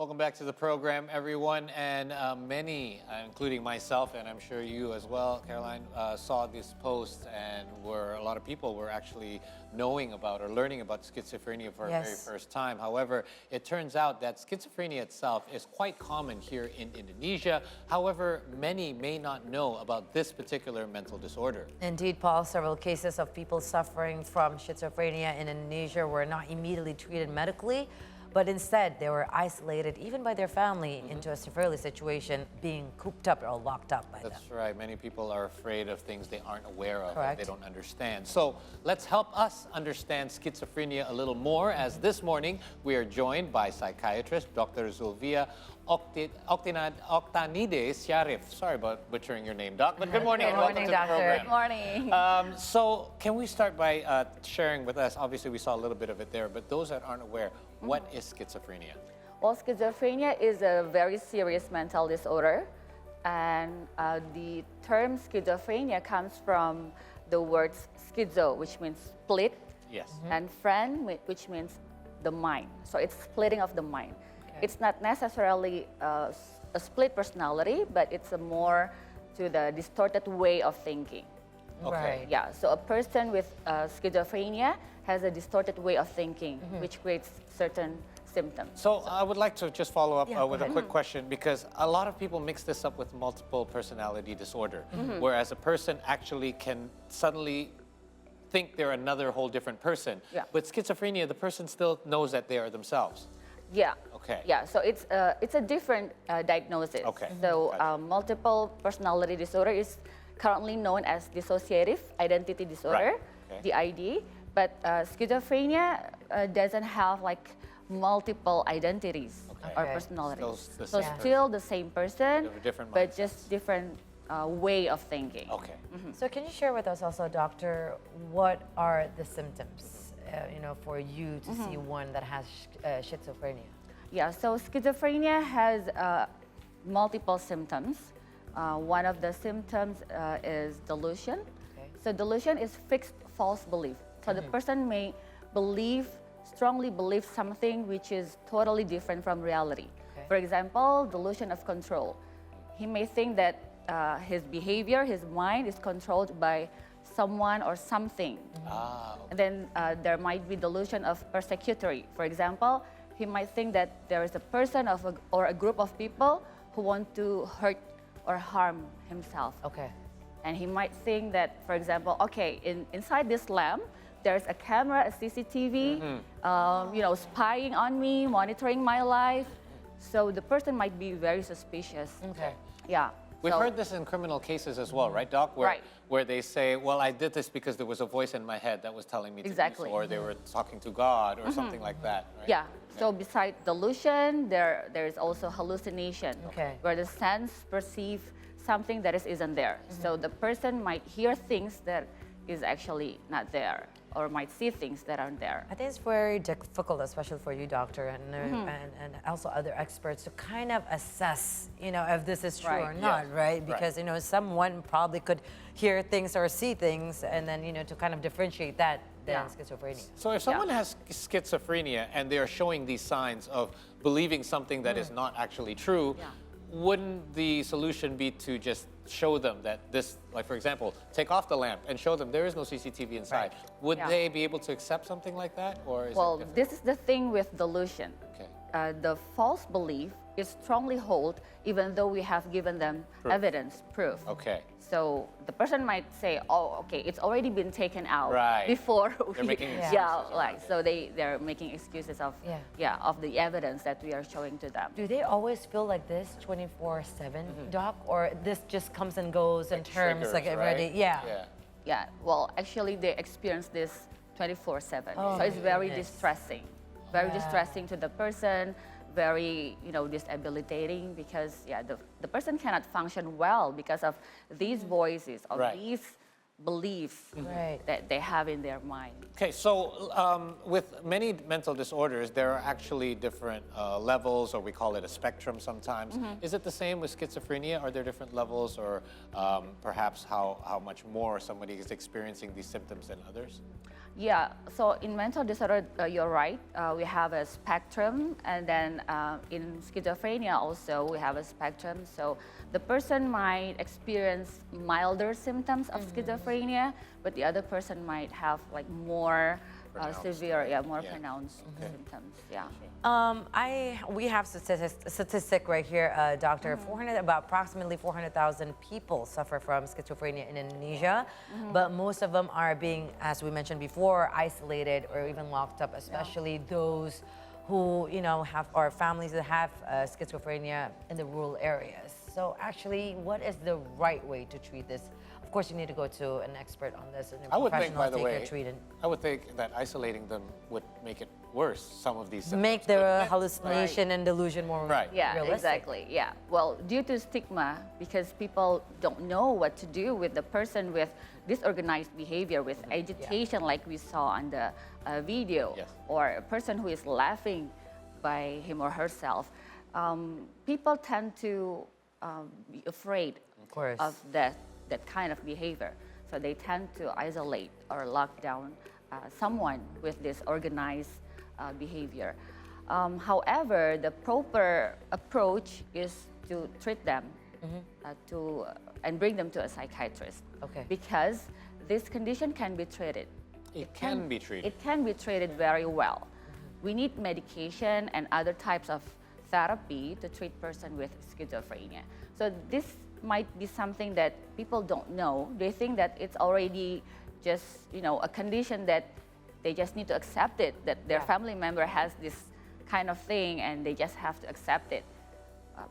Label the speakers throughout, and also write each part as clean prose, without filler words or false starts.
Speaker 1: Welcome back to the program, everyone. And many, including myself, and I'm sure you as well, Caroline, saw this post, and a lot of people were actually knowing about or learning about schizophrenia for the very first time. However, it turns out that schizophrenia itself is quite common here in Indonesia. However, many may not know about this particular mental disorder.
Speaker 2: Indeed, Paul, several cases of people suffering from schizophrenia in Indonesia were not immediately treated medically, but instead they were isolated, even by their family, into a severely situation, being cooped up or locked up by them.
Speaker 1: That's right. Many people are afraid of things they aren't aware of,
Speaker 2: Correct.
Speaker 1: and they don't understand. So let's help us understand schizophrenia a little more, as this morning we are joined by psychiatrist Dr. Zulvia Oktanida Syarif. Sorry about butchering your name, Doc, but good morning and welcome to the program.
Speaker 3: Good morning.
Speaker 1: So can we start by sharing with us, obviously we saw a little bit of it there, but those that aren't aware, what is schizophrenia?
Speaker 3: Well, schizophrenia is a very serious mental disorder, and the term schizophrenia comes from the words schizo, which means split,
Speaker 1: Yes.
Speaker 3: and phren, which means the mind. So it's splitting of the mind. It's not necessarily a split personality, but it's a more to the distorted way of thinking.
Speaker 1: Okay.
Speaker 2: Right.
Speaker 3: Yeah, so a person with schizophrenia has a distorted way of thinking, which creates certain symptoms.
Speaker 1: So I would like to just follow up
Speaker 2: Yeah,
Speaker 1: with
Speaker 2: go
Speaker 1: a quick question, because a lot of people mix this up with multiple personality disorder, whereas a person actually can suddenly think they're another whole different person.
Speaker 3: Yeah.
Speaker 1: With schizophrenia, the person still knows that they are themselves.
Speaker 3: Yeah.
Speaker 1: Okay.
Speaker 3: Yeah, so it's a different diagnosis.
Speaker 1: Okay.
Speaker 3: So
Speaker 1: Gotcha.
Speaker 3: Multiple personality disorder is currently known as dissociative identity disorder,
Speaker 1: Okay.
Speaker 3: DID. But schizophrenia doesn't have like multiple identities or
Speaker 2: Okay.
Speaker 3: personalities.
Speaker 1: Still the
Speaker 3: So
Speaker 1: same
Speaker 3: still the same person,
Speaker 1: Have a different
Speaker 3: but
Speaker 1: mindsets.
Speaker 3: just different way of thinking.
Speaker 1: Okay.
Speaker 2: So can you share with us also, doctor, what are the symptoms, for you to see one that has schizophrenia?
Speaker 3: Yeah, so schizophrenia has multiple symptoms. One of the symptoms is delusion.
Speaker 2: Okay.
Speaker 3: So delusion is fixed false belief. So the person may strongly believe something which is totally different from reality.
Speaker 2: Okay.
Speaker 3: For example, delusion of control. He may think that his behavior, his mind is controlled by someone or something.
Speaker 1: Ah, okay.
Speaker 3: And then there might be delusion of persecutory. For example, he might think that there is a person or a group of people who want to hurt or harm himself.
Speaker 2: Okay.
Speaker 3: And he might think that, for example, okay, inside this lamp, there's a camera, a CCTV, spying on me, monitoring my life. So the person might be very suspicious.
Speaker 2: Okay.
Speaker 3: Yeah.
Speaker 1: We've
Speaker 3: So-
Speaker 1: heard this in criminal cases as well, right, Doc?
Speaker 3: Right.
Speaker 1: Where they say, well, I did this because there was a voice in my head that was telling me to
Speaker 3: Exactly.
Speaker 1: do so, or they were talking to God or something like that, right?
Speaker 3: Yeah. So besides delusion, there is also hallucination,
Speaker 2: Okay.
Speaker 3: where the sense perceive something that isn't there. So the person might hear things that is actually not there, or might see things that aren't there.
Speaker 2: I think it's very difficult, especially for you, doctor, and also other experts, to kind of assess, if this is true
Speaker 3: Right.
Speaker 2: or not,
Speaker 1: Yes.
Speaker 2: right? Because, someone probably could hear things or see things, and then, to kind of differentiate that than
Speaker 3: Yeah.
Speaker 2: schizophrenia.
Speaker 1: So if someone has schizophrenia and they are showing these signs of believing something that is not actually true,
Speaker 3: Yeah.
Speaker 1: wouldn't the solution be to just show them that this, like for example, take off the lamp and show them there is no CCTV inside? Would
Speaker 3: Yeah.
Speaker 1: they be able to accept something like that, or is
Speaker 3: Well,
Speaker 1: it different?
Speaker 3: this is the thing with delusion.
Speaker 1: Okay.
Speaker 3: The false belief is strongly held, even though we have given them evidence, proof.
Speaker 1: Okay.
Speaker 3: So the person might say, "Oh, okay, it's already been taken out
Speaker 1: Right.
Speaker 3: before."
Speaker 1: They're making excuses
Speaker 3: yeah,
Speaker 1: around
Speaker 3: like
Speaker 1: it.
Speaker 3: so they're making excuses of of the evidence that we are showing to them.
Speaker 2: Do they always feel like this 24/7, Doc? Or this just comes and goes in terms
Speaker 1: Triggers,
Speaker 2: like already?
Speaker 1: right?
Speaker 2: Yeah.
Speaker 3: Yeah, well, actually, they experience this 24/7,
Speaker 2: Oh,
Speaker 3: so it's very
Speaker 2: goodness.
Speaker 3: distressing, very
Speaker 2: Yeah.
Speaker 3: distressing to the person, very disabilitating, because the person cannot function well because of these voices, of
Speaker 1: Right.
Speaker 3: these belief
Speaker 2: Right.
Speaker 3: that they have in their mind.
Speaker 1: Okay, so with many mental disorders, there are actually different levels, or we call it a spectrum sometimes. Is it the same with schizophrenia? Are there different levels, or perhaps how much more somebody is experiencing these symptoms than others?
Speaker 3: Yeah, so in mental disorder, you're right. We have a spectrum, and then in schizophrenia also we have a spectrum. So the person might experience milder symptoms of schizophrenia, but the other person might have like more severe, more pronounced symptoms. Yeah.
Speaker 2: We have statistic right here, doctor. About approximately 400,000 people suffer from schizophrenia in Indonesia, but most of them are being, as we mentioned before, isolated or even locked up, especially those who have, or families that have schizophrenia in the rural areas. So actually, what is the right way to treat this? Of course, you need to go to an expert on this and a
Speaker 1: I would think,
Speaker 2: professional
Speaker 1: by the
Speaker 2: take
Speaker 1: way,
Speaker 2: your treatment.
Speaker 1: I would think that isolating them would make it worse, some of these symptoms.
Speaker 2: Make the hallucination and delusion more
Speaker 3: Yeah,
Speaker 2: realistic.
Speaker 3: exactly. Yeah. Well, due to stigma, because people don't know what to do with the person with disorganized behavior, with agitation, like we saw on the video, or a person who is laughing by him or herself, people tend to be afraid of that kind of behavior. So they tend to isolate or lock down someone with this organized behavior. However, the proper approach is to treat them and bring them to a psychiatrist.
Speaker 2: Okay.
Speaker 3: Because this condition can be treated.
Speaker 1: It can be treated.
Speaker 3: It can be treated very well. We need medication and other types of therapy to treat person with schizophrenia. So this might be something that people don't know. They think that it's already just, a condition that they just need to accept it, that their family member has this kind of thing and they just have to accept it.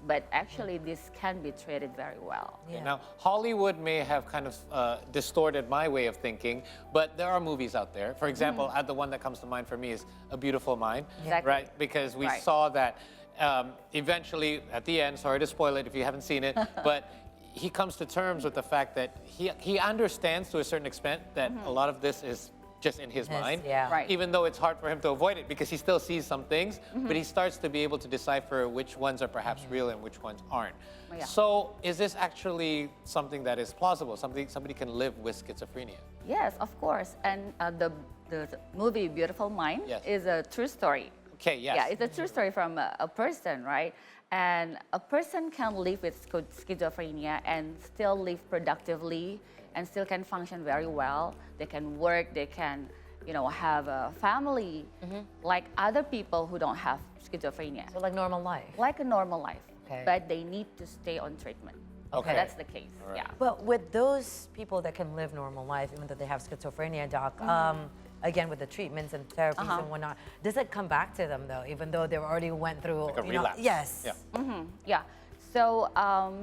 Speaker 3: But actually, this can be treated very well.
Speaker 1: Okay, now, Hollywood may have kind of distorted my way of thinking, but there are movies out there. For example, the one that comes to mind for me is A Beautiful Mind,
Speaker 3: Exactly.
Speaker 1: right? Because we saw that eventually, at the end, sorry to spoil it if you haven't seen it, but he comes to terms with the fact that he understands to a certain extent that a lot of this is just in his mind,
Speaker 3: Right.
Speaker 1: even though it's hard for him to avoid it because he still sees some things, but he starts to be able to decipher which ones are perhaps real and which ones aren't.
Speaker 3: Yeah.
Speaker 1: So is this actually something that is plausible, somebody can live with schizophrenia?
Speaker 3: Yes, of course. And the movie Beautiful Mind is a true story.
Speaker 1: Okay, yes.
Speaker 3: Yeah, it's a true story from a person, right? And a person can live with schizophrenia and still live productively and still can function very well. They can work, they can, have a family like other people who don't have schizophrenia.
Speaker 2: So like normal life.
Speaker 3: Like a normal life,
Speaker 2: Okay.
Speaker 3: but they need to stay on treatment.
Speaker 1: Okay.
Speaker 3: That's the case,
Speaker 1: All right.
Speaker 3: yeah.
Speaker 2: But with those people that can live normal life, even though they have schizophrenia, doc, again, with the treatments and therapies and whatnot, does it come back to them though, even though they already went through,
Speaker 1: Like a relapse.
Speaker 2: Yes.
Speaker 1: Yeah.
Speaker 3: Yeah, so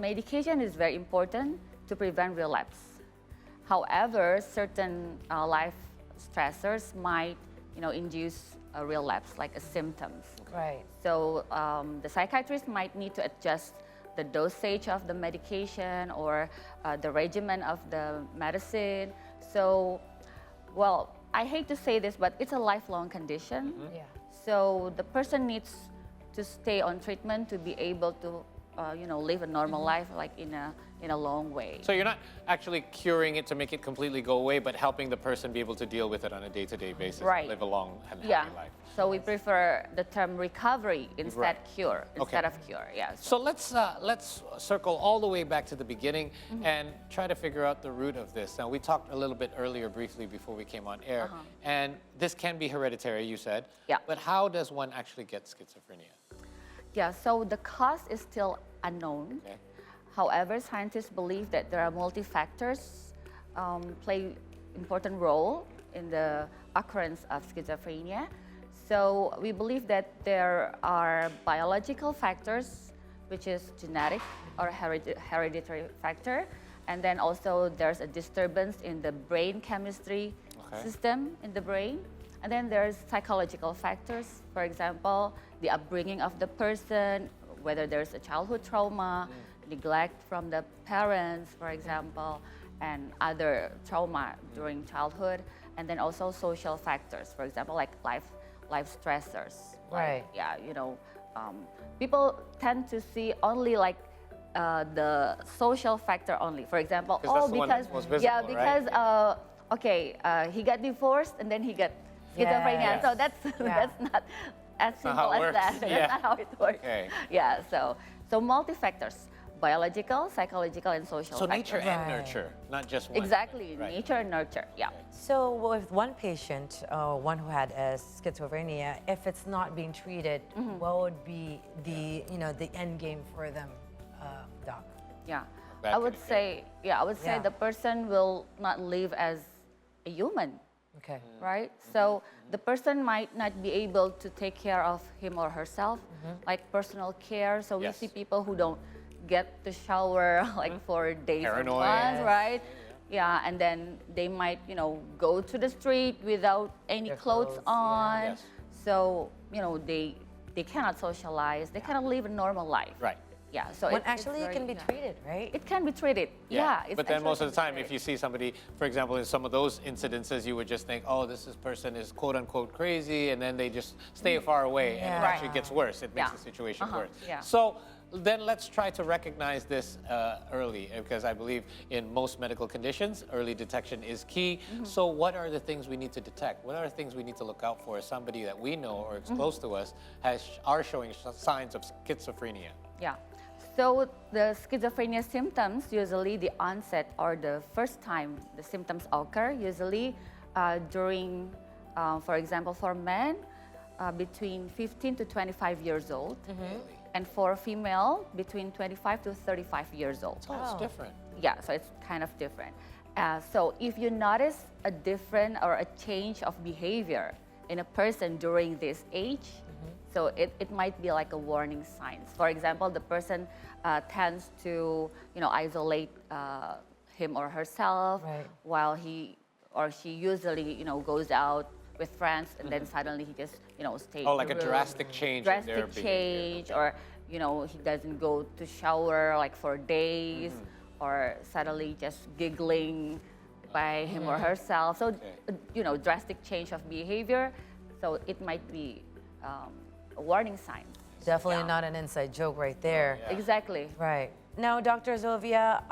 Speaker 3: medication is very important to prevent relapse. However, certain life stressors might, induce a relapse, like a symptoms.
Speaker 2: Right.
Speaker 3: So the psychiatrist might need to adjust the dosage of the medication or the regimen of the medicine. So, well, I hate to say this, but it's a lifelong condition.
Speaker 2: Yeah.
Speaker 3: So the person needs to stay on treatment to be able to, live a normal life, like in a long way.
Speaker 1: So you're not actually curing it to make it completely go away, but helping the person be able to deal with it on a day-to-day basis,
Speaker 3: Right.
Speaker 1: live a long and
Speaker 3: Yeah.
Speaker 1: happy life.
Speaker 3: So we prefer the term recovery instead cure, instead of cure. Yeah.
Speaker 1: So let's circle all the way back to the beginning and try to figure out the root of this. Now, we talked a little bit earlier briefly before we came on air, and this can be hereditary, you said.
Speaker 3: Yeah.
Speaker 1: But how does one actually get schizophrenia?
Speaker 3: Yeah, so the cause is still unknown.
Speaker 1: Okay.
Speaker 3: However, scientists believe that there are multi-factors play important role in the occurrence of schizophrenia. So we believe that there are biological factors, which is genetic or hereditary factor, and then also there's a disturbance in the brain chemistry system in the brain. And then there's psychological factors, for example, the upbringing of the person, whether there's a childhood trauma, neglect from the parents, for example, and other trauma during childhood, and then also social factors, for example, like life stressors.
Speaker 2: Right.
Speaker 3: Yeah, people tend to see only like the social factor only. For example,
Speaker 1: That's the one that's most visible,
Speaker 3: yeah,
Speaker 1: right?
Speaker 3: because he got divorced and then he got schizophrenia.
Speaker 2: Yes.
Speaker 3: So that's that's not as
Speaker 1: not how
Speaker 3: simple
Speaker 1: it
Speaker 3: as
Speaker 1: works.
Speaker 3: that.
Speaker 1: Yeah.
Speaker 3: That's not how it works.
Speaker 1: Okay.
Speaker 3: Yeah. So multi factors: biological, psychological, and social.
Speaker 1: So
Speaker 3: factors.
Speaker 1: nature and
Speaker 2: Right.
Speaker 1: nurture, not just one.
Speaker 3: Exactly,
Speaker 1: Right.
Speaker 3: nature and nurture. Yeah.
Speaker 2: So with one patient, one who had schizophrenia, if it's not being treated, what would be the the end game for them, doc?
Speaker 3: Yeah.
Speaker 1: Bad
Speaker 3: I would
Speaker 1: communication.
Speaker 3: say,
Speaker 2: Yeah.
Speaker 3: the person will not live as a human,
Speaker 2: Okay.
Speaker 3: right? So the person might not be able to take care of him or herself, like personal care. So we
Speaker 1: Yes.
Speaker 3: see people who don't get to shower like for days and
Speaker 1: Paranoid.
Speaker 3: months,
Speaker 2: Yes.
Speaker 3: right? Yeah, and then they might, go to the street without any
Speaker 2: Their
Speaker 3: clothes
Speaker 2: clothes, yeah.
Speaker 3: on.
Speaker 1: Yes.
Speaker 3: So, they cannot socialize, they cannot live a normal life.
Speaker 1: Right.
Speaker 3: Yeah, so
Speaker 2: When
Speaker 3: it's
Speaker 2: actually it
Speaker 3: very-
Speaker 2: can be
Speaker 3: yeah.
Speaker 2: treated, right?
Speaker 3: It can be treated. Yeah.
Speaker 1: But then
Speaker 3: actually
Speaker 1: most of the time,
Speaker 3: can be
Speaker 1: if you see somebody, for example, in some of those incidences, you would just think, oh, this person is quote unquote crazy, and then they just stay far away, and it
Speaker 2: Yeah.
Speaker 1: actually gets worse. It makes
Speaker 3: Yeah.
Speaker 1: the situation
Speaker 3: Uh-huh.
Speaker 1: worse.
Speaker 3: Yeah.
Speaker 1: So then let's try to recognize this early, because I believe in most medical conditions, early detection is key. So what are the things we need to detect? What are the things we need to look out for as somebody that we know or is close to us are showing signs of schizophrenia?
Speaker 3: Yeah. So the schizophrenia symptoms, usually the onset or the first time the symptoms occur, usually during, for example, for men, between 15 to 25 years old. And for female, between 25 to 35 years old.
Speaker 1: Oh, it's different.
Speaker 3: Yeah, so it's kind of different. So if you notice a different or a change of behavior in a person during this age, so it might be like a warning signs. For example, the person tends to, isolate him or herself,
Speaker 2: Right.
Speaker 3: while he or she usually, goes out with friends, and then suddenly he just, stays.
Speaker 1: Oh, like a drastic change in their
Speaker 3: Drastic
Speaker 1: behavior.
Speaker 3: change, or he doesn't go to shower like for days, or suddenly just giggling by him or herself. So, drastic change of behavior. So it might be a warning sign.
Speaker 2: Definitely
Speaker 3: Yeah.
Speaker 2: not an inside joke right there.
Speaker 1: Yeah.
Speaker 3: Exactly.
Speaker 2: Right. Now, Dr. Zulvia,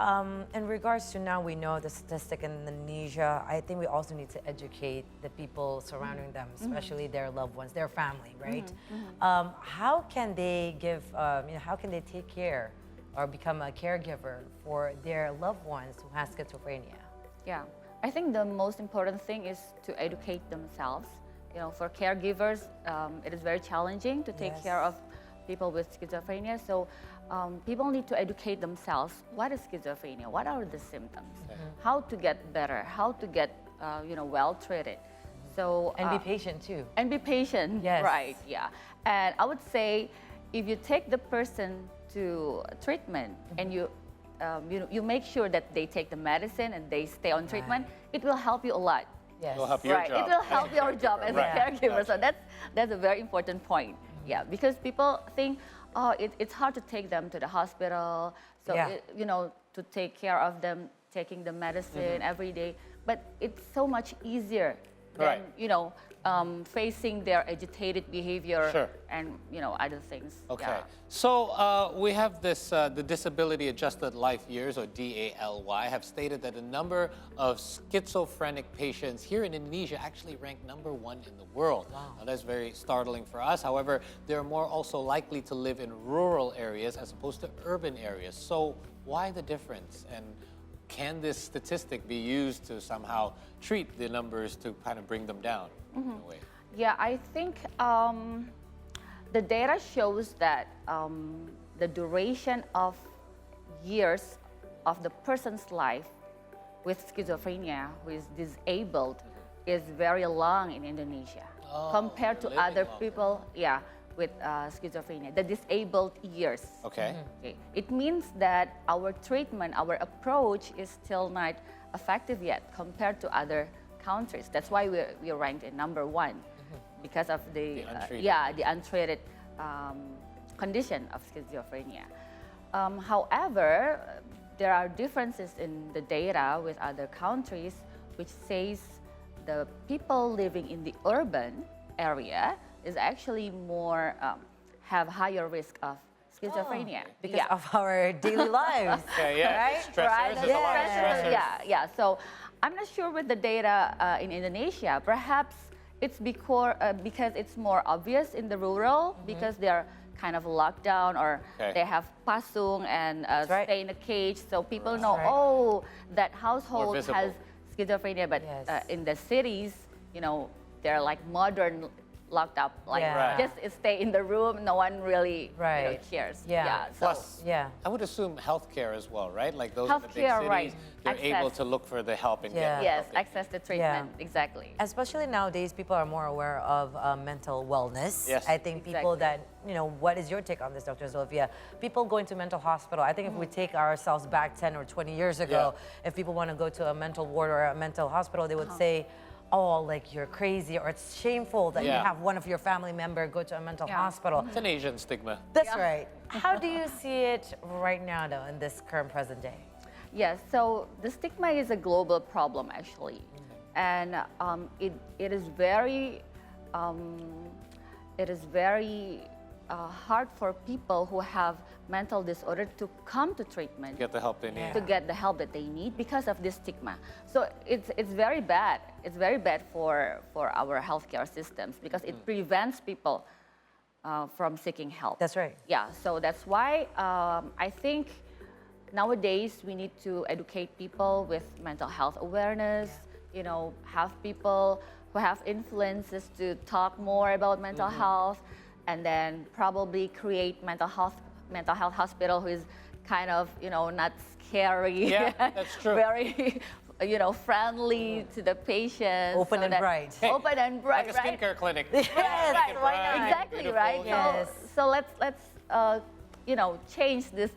Speaker 2: in regards to now we know the statistic in Indonesia, I think we also need to educate the people surrounding them, especially their loved ones, their family, right? How can they give, how can they take care or become a caregiver for their loved ones who has schizophrenia?
Speaker 3: Yeah. I think the most important thing is to educate themselves. For caregivers, it is very challenging to take
Speaker 2: Yes.
Speaker 3: care of people with schizophrenia. So people need to educate themselves. What is schizophrenia? What are the symptoms? How to get better? How to get well treated? So
Speaker 2: And be patient too.
Speaker 3: and be patient.
Speaker 2: Yes.
Speaker 3: Right. Yeah. And I would say, if you take the person to treatment and you make sure that they take the medicine and they stay on treatment, it will help you a lot.
Speaker 2: Yes.
Speaker 1: It'll help your
Speaker 3: Right.
Speaker 1: job.
Speaker 3: It will help your job as
Speaker 1: Right.
Speaker 3: a caregiver. So
Speaker 1: Gotcha.
Speaker 3: that's a very important point. Yeah, because people think, oh, it's hard to take them to the hospital. So
Speaker 2: Yeah.
Speaker 3: to take care of them, taking the medicine every day. But it's so much easier than
Speaker 1: Right.
Speaker 3: facing their agitated behavior
Speaker 1: Sure.
Speaker 3: and other things.
Speaker 1: Okay.
Speaker 3: Yeah.
Speaker 1: So we have this, the Disability Adjusted Life Years, or DALY, have stated that the number of schizophrenic patients here in Indonesia actually rank #1 in the world. Now, that's very startling for us. However, they're more also likely to live in rural areas as opposed to urban areas. So why the difference? And can this statistic be used to somehow treat the numbers to kind of bring them down in a way?
Speaker 3: Yeah, I think the data shows that the duration of years of the person's life with schizophrenia, who is disabled, is very long in Indonesia compared to
Speaker 1: they're living
Speaker 3: other
Speaker 1: longer.
Speaker 3: people, with schizophrenia. The disabled years.
Speaker 1: Okay.
Speaker 3: Okay. It means that our treatment, our approach is still not effective yet compared to other countries. That's why we're ranked in #1 because of the
Speaker 1: untreated.
Speaker 3: condition of schizophrenia. However, there are differences in the data with other countries, which says the people living in the urban area is actually more, have higher risk of schizophrenia.
Speaker 2: Because of our daily lives.
Speaker 1: Right? Stressors,
Speaker 3: Right.
Speaker 1: there's a lot of stressors.
Speaker 3: Yeah. So I'm not sure with the data in Indonesia. Perhaps it's because it's more obvious in the rural because they're kind of locked down or they have pasung and stay in a cage. So people know, oh, that household has schizophrenia. But in the cities, you know, they're like modern locked up, like just stay in the room. No one really cares. So,
Speaker 1: Plus, I would assume healthcare as well, right? Like those in the big
Speaker 3: Healthcare,
Speaker 1: cities, they're able to look for the help and get
Speaker 3: yes, access to treatment, exactly.
Speaker 2: Especially nowadays, people are more aware of mental wellness.
Speaker 1: Yes.
Speaker 2: I think people that, you know, what is your take on this, Dr. Zulvia? People going to mental hospital, I think if we take ourselves back 10 or 20 years ago, if people want to go to a mental ward or a mental hospital, they would say, oh, like you're crazy, or it's shameful that you have one of your family member go to a mental hospital.
Speaker 1: It's an Asian stigma.
Speaker 2: That's right. How do you see it right now, though, in this current present day?
Speaker 3: Yes, so the stigma is a global problem, actually. And it is very hard for people who have mental disorder to come to treatment.
Speaker 1: Get the help they need.
Speaker 3: To get the help that they need because of this stigma. So it's very bad. It's very bad for our healthcare systems because it prevents people from seeking help.
Speaker 2: That's right.
Speaker 3: Yeah, so that's why I think nowadays we need to educate people with mental health awareness, you know, have people who have influences to talk more about mental health, and then probably create mental health hospital who is kind of, you know, not scary.
Speaker 1: Yeah, that's true.
Speaker 3: Very, you know, friendly to the patients.
Speaker 2: Open and bright.
Speaker 3: Open and bright,
Speaker 1: Like a skincare clinic.
Speaker 2: Yes, why not?
Speaker 3: Exactly,
Speaker 1: beautiful.
Speaker 3: right?
Speaker 2: Yes.
Speaker 3: So let's you know, change the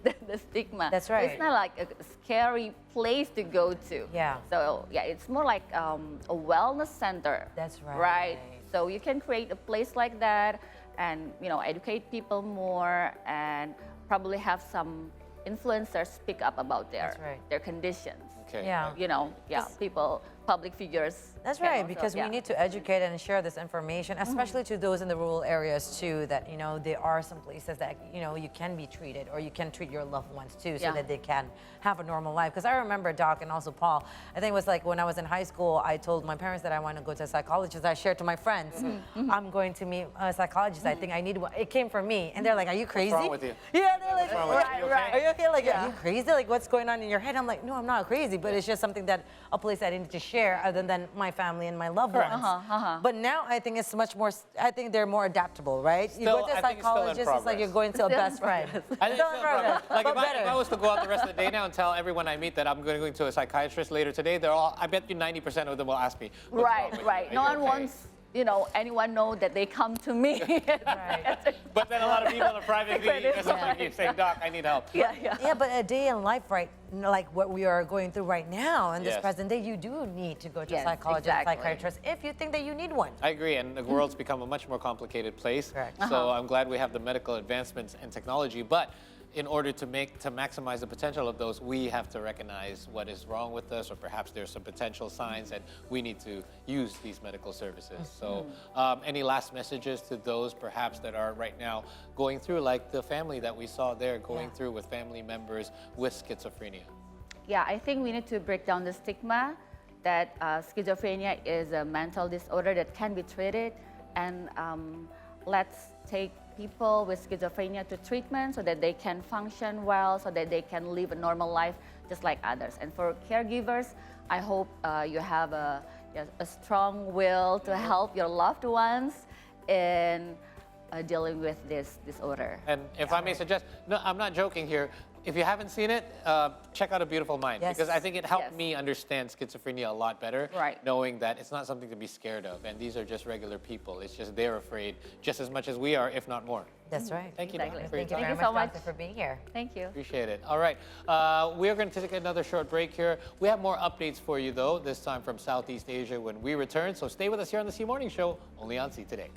Speaker 3: stigma.
Speaker 2: That's right.
Speaker 3: It's not like a scary place to go to.
Speaker 2: Yeah.
Speaker 3: So yeah, it's more like a wellness center.
Speaker 2: That's right.
Speaker 3: Right. So you can create a place like that, and you know, educate people more, and probably have some influencers speak up about their conditions.
Speaker 1: Okay.
Speaker 2: Yeah.
Speaker 3: You know, people, public figures.
Speaker 2: That's
Speaker 3: can
Speaker 2: right,
Speaker 3: also-
Speaker 2: because we need to educate and share this information, especially to those in the rural areas too, that, you know, there are some places that, you know, you can be treated, or you can treat your loved ones too, so that they can have a normal life. Because I remember, Doc, and also Paul, I think it was like when I was in high school, I told my parents that I want to go to a psychologist. I shared to my friends, I'm going to meet a psychologist. I think I need one. It came from me. And they're like, are you crazy?
Speaker 1: What's wrong with you?
Speaker 2: Yeah, they're like,
Speaker 1: wrong with you? You okay?
Speaker 2: are you okay? Like, are you crazy? Like, what's going on in your head? I'm like, no, I'm not crazy, but it's just something that, a place I need to share other than my family and my loved ones. But now I think it's much more, I think they're more adaptable, right? You go to a psychologist, it's like you're going to a best friend.
Speaker 1: I think so, bro. Like
Speaker 2: but
Speaker 1: if I was to go out the rest of the day now and tell everyone I meet that I'm going to a psychiatrist later today, they're all, I bet you 90% of them will ask me. "What's wrong with you?
Speaker 3: Right.
Speaker 1: Are
Speaker 3: No
Speaker 1: you
Speaker 3: one
Speaker 1: okay?"
Speaker 3: wants, you know, anyone know that they come to me.
Speaker 1: But then a lot of people are privately messaging you saying, Doc, I need help.
Speaker 2: Yeah, but a day in life, right, like what we are going through right now in this
Speaker 1: Yes.
Speaker 2: present day, you do need to go to a
Speaker 3: Yes,
Speaker 2: psychologist,
Speaker 3: exactly.
Speaker 2: psychiatrist, if you think that you need one.
Speaker 1: I agree, and the world's become a much more complicated place.
Speaker 2: Correct.
Speaker 1: So I'm glad we have the medical advancements and technology, but in order to maximize the potential of those, we have to recognize what is wrong with us, or perhaps there's some potential signs that we need to use these medical services. So any last messages to those perhaps that are right now going through, like the family that we saw there going through with family members with schizophrenia?
Speaker 3: Yeah, I think we need to break down the stigma that schizophrenia is a mental disorder that can be treated, and let's take people with schizophrenia to treatment so that they can function well, so that they can live a normal life just like others. And for caregivers, I hope you have a strong will to help your loved ones in dealing with this disorder.
Speaker 1: And if I may suggest, no, I'm not joking here. If you haven't seen it, check out A Beautiful Mind,
Speaker 2: Yes.
Speaker 1: because I think it helped me understand schizophrenia a lot better,
Speaker 3: Right.
Speaker 1: knowing that it's not something to be scared of, and these are just regular people. It's just they're afraid just as much as we are, if not more.
Speaker 2: That's right.
Speaker 1: Thank you,
Speaker 3: Exactly.
Speaker 1: Doctor, for your
Speaker 2: Thank you
Speaker 1: time.
Speaker 2: very
Speaker 3: Thank you
Speaker 2: much,
Speaker 3: so much.
Speaker 2: Doctor, for being here.
Speaker 3: Thank you.
Speaker 1: Appreciate it. All right, we're going to take another short break here. We have more updates for you, though, this time from Southeast Asia when we return, so stay with us here on the C Morning Show, only on C Today.